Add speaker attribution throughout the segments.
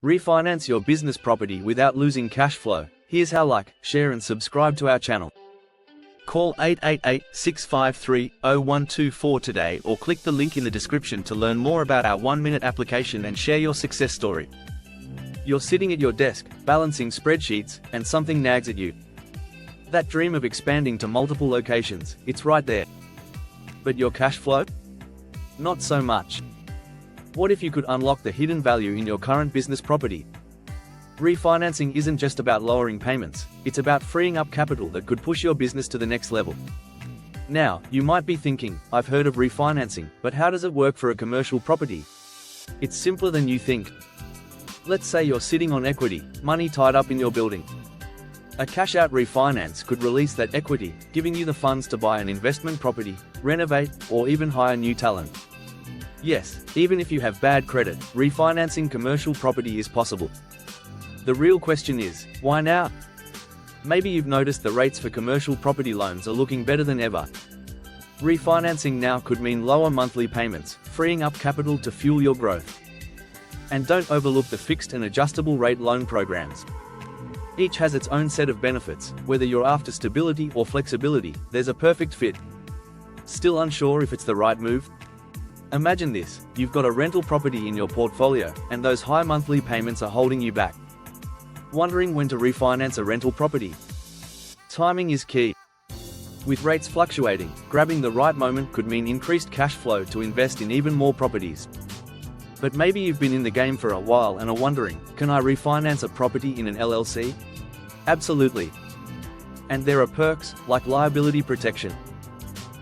Speaker 1: Refinance your business property without losing cash flow. Here's how. Like, share and subscribe to our channel. Call 888-653-0124 today or click the link in the description to learn more about our 1-minute application and share your success story. You're sitting at your desk, balancing spreadsheets, and something nags at you. That dream of expanding to multiple locations, it's right there. But your cash flow? Not so much. What if you could unlock the hidden value in your current business property? Refinancing isn't just about lowering payments, it's about freeing up capital that could push your business to the next level. Now, you might be thinking, I've heard of refinancing, but how does it work for a commercial property? It's simpler than you think. Let's say you're sitting on equity, money tied up in your building. A cash-out refinance could release that equity, giving you the funds to buy an investment property, renovate, or even hire new talent. Yes, even if you have bad credit, refinancing commercial property is possible. The real question is, why now? Maybe you've noticed the rates for commercial property loans are looking better than ever. Refinancing now could mean lower monthly payments, freeing up capital to fuel your growth. And don't overlook the fixed and adjustable rate loan programs. Each has its own set of benefits. Whether you're after stability or flexibility, there's a perfect fit. Still unsure if it's the right move? Imagine this, you've got a rental property in your portfolio, and those high monthly payments are holding you back. Wondering when to refinance a rental property? Timing is key. With rates fluctuating, grabbing the right moment could mean increased cash flow to invest in even more properties. But maybe you've been in the game for a while and are wondering, can I refinance a property in an LLC? Absolutely. And there are perks, like liability protection.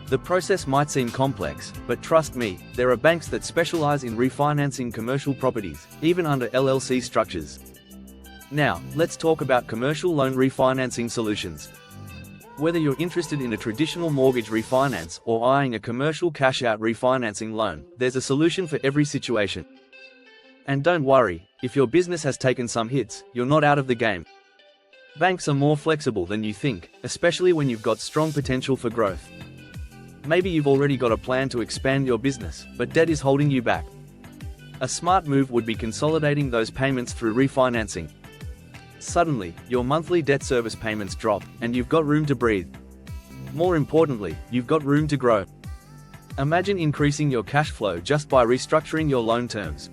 Speaker 1: The process might seem complex, but trust me, there are banks that specialize in refinancing commercial properties, even under LLC structures. Now, let's talk about commercial loan refinancing solutions. Whether you're interested in a traditional mortgage refinance or eyeing a commercial cash-out refinancing loan, there's a solution for every situation. And don't worry, if your business has taken some hits, you're not out of the game. Banks are more flexible than you think, especially when you've got strong potential for growth. Maybe you've already got a plan to expand your business, but debt is holding you back. A smart move would be consolidating those payments through refinancing. Suddenly, your monthly debt service payments drop, and you've got room to breathe. More importantly, you've got room to grow. Imagine increasing your cash flow just by restructuring your loan terms.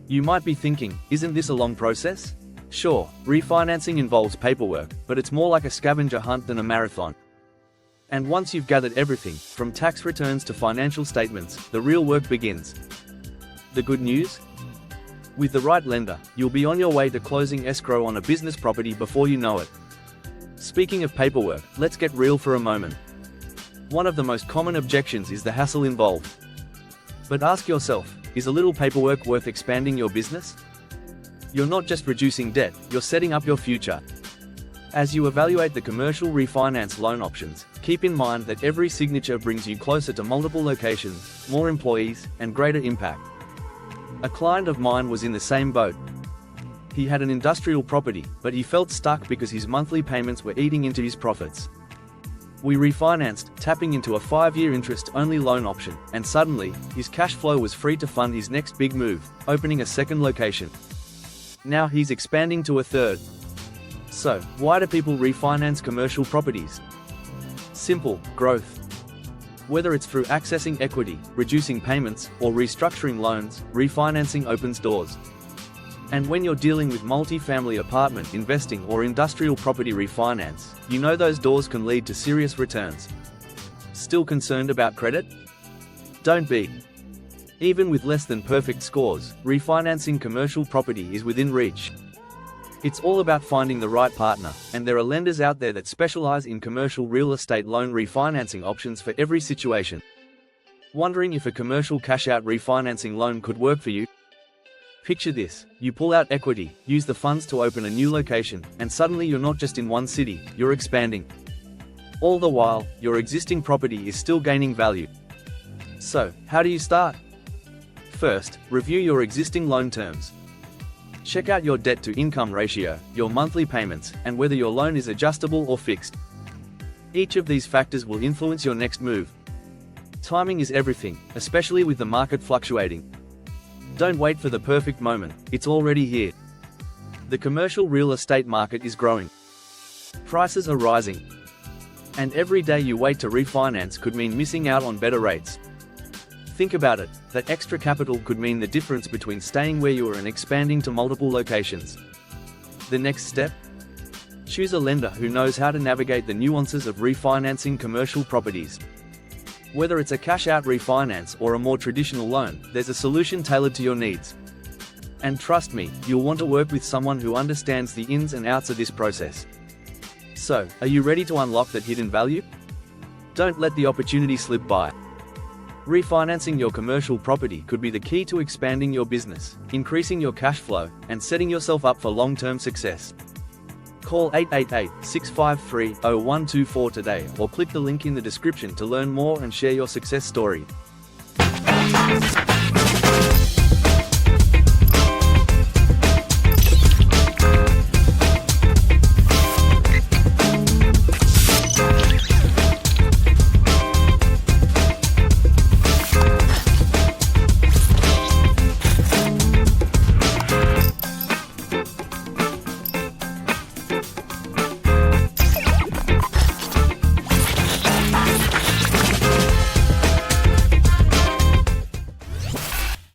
Speaker 1: You might be thinking, isn't this a long process? Sure, refinancing involves paperwork, but it's more like a scavenger hunt than a marathon. And once you've gathered everything, from tax returns to financial statements, the real work begins. The good news? With the right lender, you'll be on your way to closing escrow on a business property before you know it. Speaking of paperwork, let's get real for a moment. One of the most common objections is the hassle involved. But ask yourself, is a little paperwork worth expanding your business? You're not just reducing debt, you're setting up your future. As you evaluate the commercial refinance loan options, keep in mind that every signature brings you closer to multiple locations, more employees, and greater impact. A client of mine was in the same boat. He had an industrial property, but he felt stuck because his monthly payments were eating into his profits. We refinanced, tapping into a 5-year interest-only loan option, and suddenly, his cash flow was free to fund his next big move, opening a second location. Now he's expanding to a third. So, why do people refinance commercial properties? Simple, growth. Whether it's through accessing equity, reducing payments, or restructuring loans, refinancing opens doors. And when you're dealing with multi-family apartment investing or industrial property refinance, you know those doors can lead to serious returns. Still concerned about credit? Don't be. Even with less than perfect scores, refinancing commercial property is within reach. It's all about finding the right partner, and there are lenders out there that specialize in commercial real estate loan refinancing options for every situation. Wondering if a commercial cash-out refinancing loan could work for you? Picture this, you pull out equity, use the funds to open a new location, and suddenly you're not just in one city, you're expanding. All the while, your existing property is still gaining value. So, how do you start? First, review your existing loan terms. Check out your debt-to-income ratio, your monthly payments, and whether your loan is adjustable or fixed. Each of these factors will influence your next move. Timing is everything, especially with the market fluctuating. Don't wait for the perfect moment, it's already here. The commercial real estate market is growing. Prices are rising. And every day you wait to refinance could mean missing out on better rates. Think about it, that extra capital could mean the difference between staying where you are and expanding to multiple locations. The next step? Choose a lender who knows how to navigate the nuances of refinancing commercial properties. Whether it's a cash-out refinance or a more traditional loan, there's a solution tailored to your needs. And trust me, you'll want to work with someone who understands the ins and outs of this process. So, are you ready to unlock that hidden value? Don't let the opportunity slip by. Refinancing your commercial property could be the key to expanding your business, increasing your cash flow, and setting yourself up for long-term success. Call 888-653-0124 today or click the link in the description to learn more and share your success story.